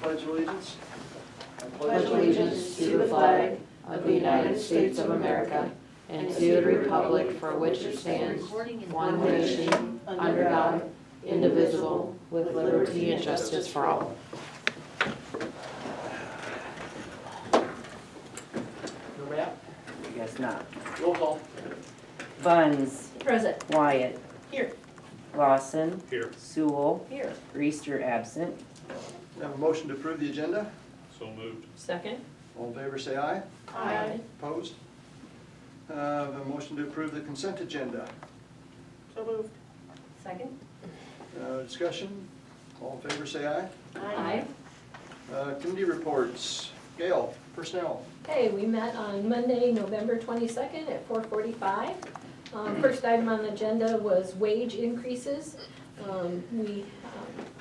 Pledge of Allegiance. I pledge allegiance to the flag of the United States of America and to the republic for which it stands, one nation, under God, indivisible, with liberty and justice for all. No map? I guess not. Roll call. Buns, Present. Wyatt. Here. Lawson. Here. Sewell. Here. Reister absent. We have a motion to approve the agenda. So moved. Second. All in favor, say aye. Aye. Opposed? A motion to approve the consent agenda. So moved. Second. Discussion. All in favor, say aye. Aye. Committee reports. Gail, personnel. Okay, we met on Monday, November 22nd at 4:45. First item on the agenda was wage increases.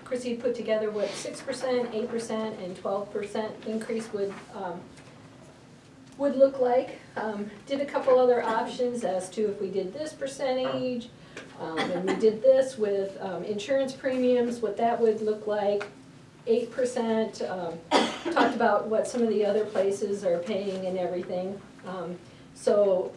Chrissy put together what 6%, 8%, and 12% increase would look like. Did a couple other options as to if we did this percentage, and we did this with insurance premiums, what that would look like. 8%, talked about what some of the other places are paying and everything. So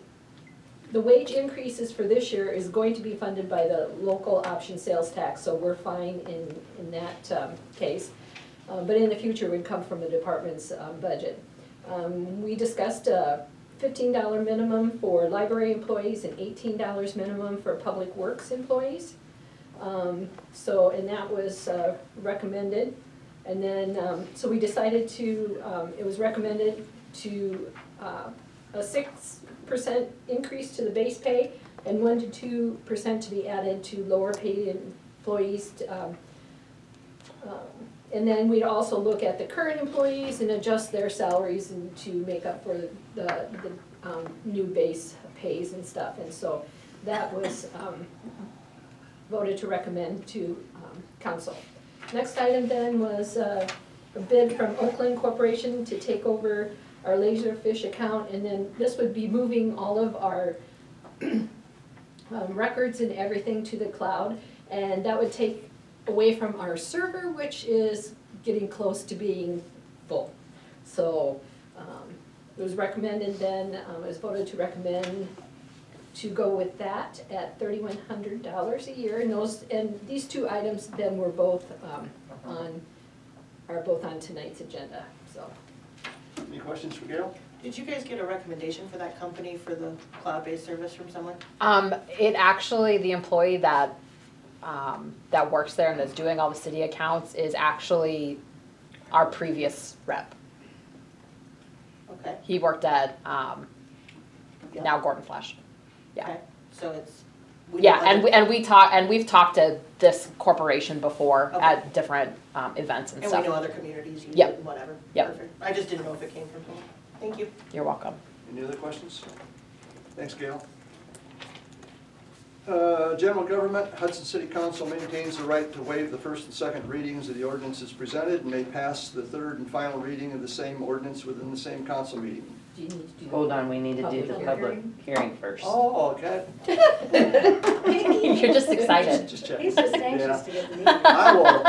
the wage increases for this year is going to be funded by the local option sales tax, so we're fine in that case. But in the future, it would come from the department's budget. We discussed a $15 minimum for library employees and $18 minimum for public works employees. And that was recommended. And then, so we decided to, it was recommended to a 6% increase to the base pay and 1 to 2% to be added to lower paid employees. And then we'd also look at the current employees and adjust their salaries and to make up for the new base pays and stuff. And so that was voted to recommend to council. Next item then was a bid from Oakland Corporation to take over our Laserfish account, and then this would be moving all of our records and everything to the cloud, and that would take away from our server, which is getting close to being full. So it was recommended then, it was voted to recommend to go with that at $3,100 a year, and these two items then were both both on tonight's agenda. So Any questions for Gail? Did you guys get a recommendation for that company for the cloud-based service from someone? It actually, the employee that works there and that's doing all the city accounts is actually our previous rep. Okay. He worked at now Gordon Flash. Yeah. Okay. So it's. We've talked to this corporation before Okay. at different events and And stuff. we know other communities use Yep. it and whatever. Yep. Perfect. I just didn't know if it came from someone. Thank you. You're welcome. Any other questions? Thanks, Gail. General government, Hudson City Council maintains the right to waive the first and second readings of the ordinances presented and may pass the third and final reading of the same ordinance within the same council meeting. do you need to do Hold on, we need to do the Public public hearing first. Oh, okay. You're just excited. Just checking. He's just anxious to get the meeting. I will.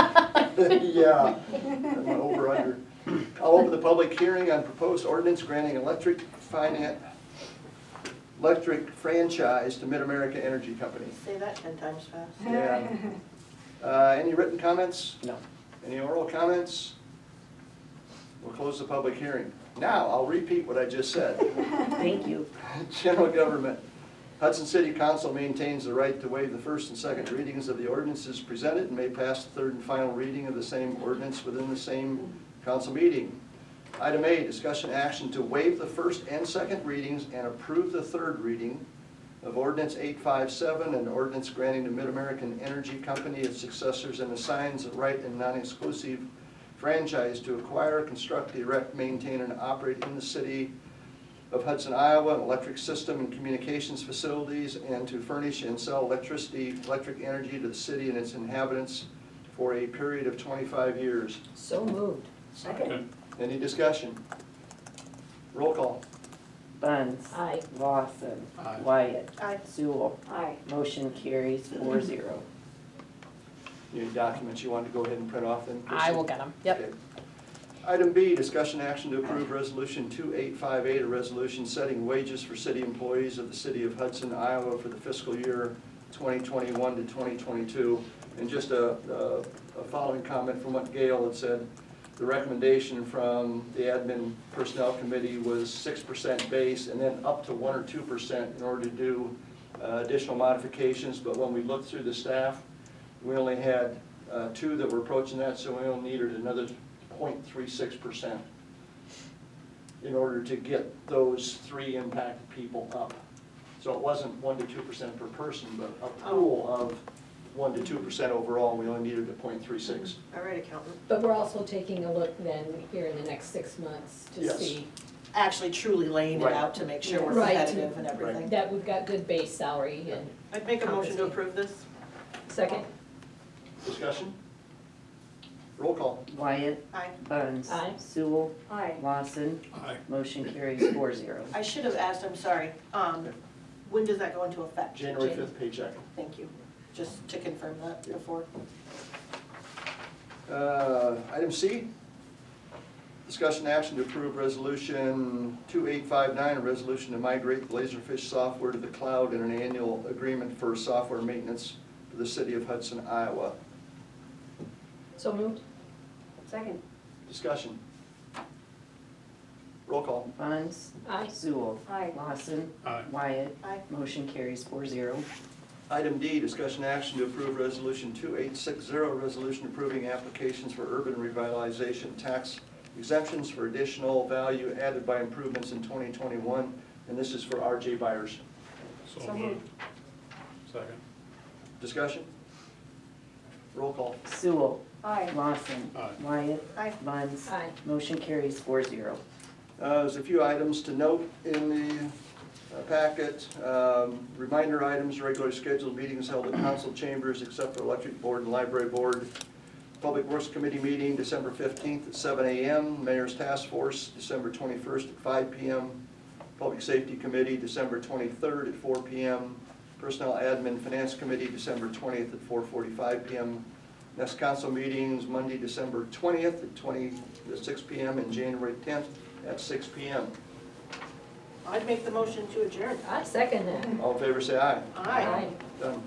Yeah. I'm over under. I'll open the public hearing on proposed ordinance granting electric franchise to Mid-America Energy Company. Say that 10 times fast. Yeah. Any written comments? No. Any oral comments? We'll close the public hearing. Now, I'll repeat what I just said. Thank you. General government. Hudson City Council maintains the right to waive the first and second readings of the ordinances presented and may pass the third and final reading of the same ordinance within the same council meeting. Item A, discussion action to waive the first and second readings and approve the third reading of Ordinance 857 and ordinance granting to Mid-American Energy Company, its successors, and assigns a right and non-exclusive franchise to acquire, construct, erect, maintain, and operate in the city of Hudson, Iowa, an electric system and communications facilities, and to furnish and sell electric energy to the city and its inhabitants for a period of 25 years. So moved. Second. Any discussion? Roll call. Buns. Aye. Lawson. Aye. Wyatt. Aye. Sewell. Aye. Motion carries 4-0. Any documents you want to go ahead and print off then? Chrissy? I will get them. Yep. Okay. Item B, discussion action to approve Resolution 2858, a resolution setting wages for city employees of the city of Hudson, Iowa for the fiscal year 2021 to 2022. And just a following comment from what Gail had said, the recommendation from the admin personnel committee was 6% base and then up to 1 or 2% in order to do additional modifications. But when we looked through the staff, we only had 2 that were approaching that, so we only needed another 0.36% in order to get those 3 impacted people up. So it wasn't 1 to 2% per person, but a pool of 1 to 2% overall, and we only needed a 0.36. All right, accountant. But we're also taking a look then here in the next 6 months to Yes. see Actually truly laying it Right. out to make sure we're Right. competitive and everything. that we've got good base salary and I'd make a motion to approve this. second. Discussion? Roll call. Wyatt. Aye. Buns. Aye. Sewell. Aye. Lawson. Aye. Motion carries 4-0. I should have asked, I'm sorry, when does that go into effect? January 5th paycheck. Thank you, just to confirm that before. Item C, discussion action to approve Resolution 2859, a resolution to migrate the Laserfish software to the cloud and an annual agreement for software maintenance for the city of Hudson, Iowa. So moved? Second. Discussion. Roll call. Buns. Aye. Sewell. Aye. Lawson. Aye. Wyatt. Aye. Motion carries 4-0. Item D, discussion action to approve Resolution 2860, a resolution approving applications for urban revitalization tax exemptions for additional value added by improvements in 2021, and this is for RJ Byers. So moved. Second. Discussion? Roll call. Sewell. Aye. Lawson. Aye. Wyatt. Aye. Buns. Aye. Motion carries 4-0. There's a few items to note in the packet. Reminder items, regularly scheduled meetings held at council chambers except for electric board and library board. Public Works Committee meeting December 15th at 7 a.m. Mayor's Task Force December 21st at 5 p.m. Public Safety Committee December 23rd at 4 p.m. Personnel Admin Finance Committee December 20th at 4:45 p.m. Next council meetings Monday, December 20th at 6 p.m. and January 10th at 6 p.m. I'd make the motion to adjourn. I second that. All in favor say aye. Aye. Done.